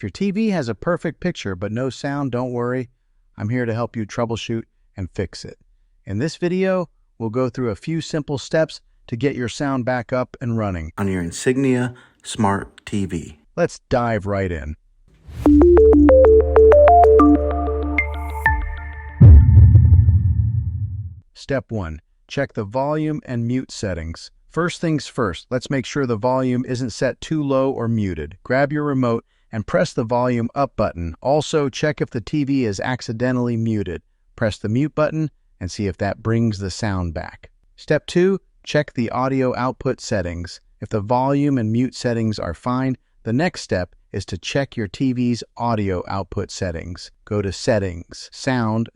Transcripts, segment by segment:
If your TV has a perfect picture but no sound, don't worry. I'm here to help you troubleshoot and fix it. In this video, we'll go through a few simple steps to get your sound back up and running on your Insignia Smart TV. Let's dive right in. Step 1. Check the volume and mute settings. First things first, let's make sure the volume isn't set too low or muted. Grab your remote and press the volume up button. Also, check if the TV is accidentally muted. Press the mute button and see if that brings the sound back. Step 2. Check the audio output settings. If the volume and mute settings are fine, the next step is to check your TV's audio output settings. Go to Settings, Sound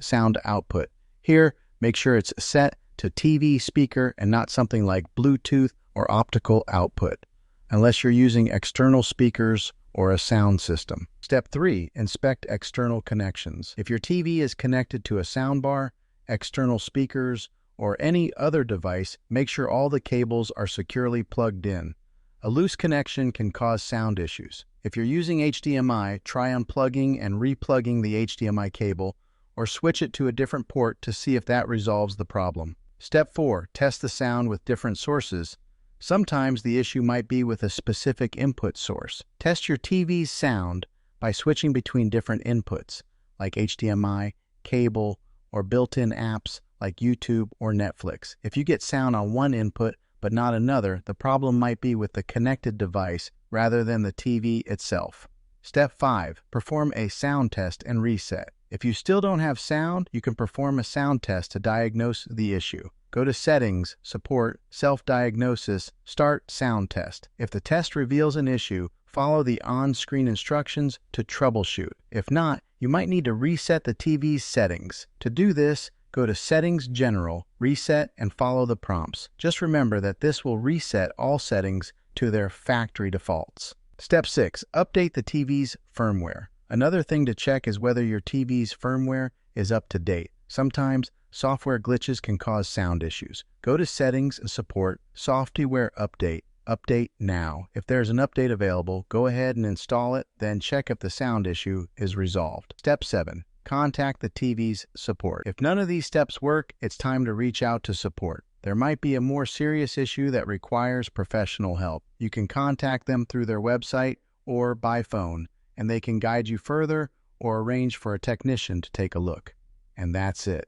Output. Here, make sure it's set to TV speaker and not something like Bluetooth or optical output, unless you're using external speakers or a sound system. Step 3. Inspect external connections. If your TV is connected to a soundbar, external speakers, or any other device, make sure all the cables are securely plugged in. A loose connection can cause sound issues. If you're using HDMI, try unplugging and replugging the HDMI cable, or switch it to a different port to see if that resolves the problem. Step 4. Test the sound with different sources. Sometimes the issue might be with a specific input source. Test your TV's sound by switching between different inputs, like HDMI, cable, or built-in apps like YouTube or Netflix. If you get sound on one input but not another, the problem might be with the connected device rather than the TV itself. Step 5. Perform a sound test and reset. If you still don't have sound, you can perform a sound test to diagnose the issue. Go to Settings, Support, Self-Diagnosis, Start Sound Test. If the test reveals an issue, follow the on-screen instructions to troubleshoot. If not, you might need to reset the TV's settings. To do this, go to Settings General, Reset, and follow the prompts. Just remember that this will reset all settings to their factory defaults. Step 6. Update the TV's firmware. Another thing to check is whether your TV's firmware is up to date. Sometimes, software glitches can cause sound issues. Go to Settings and Support, Software Update. Update now. If there's an update available, go ahead and install it, then check if the sound issue is resolved. Step 7. Contact the TV's support. If none of these steps work, it's time to reach out to support. There might be a more serious issue that requires professional help. You can contact them through their website or by phone, and they can guide you further or arrange for a technician to take a look. And that's it.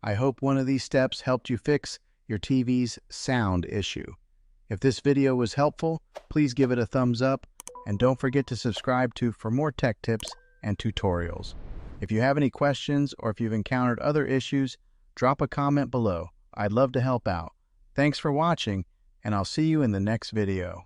I hope one of these steps helped you fix your TV's sound issue. If this video was helpful, please give it a thumbs up, and don't forget to subscribe for more tech tips and tutorials. If you have any questions or if you've encountered other issues, drop a comment below. I'd love to help out. Thanks for watching, and I'll see you in the next video.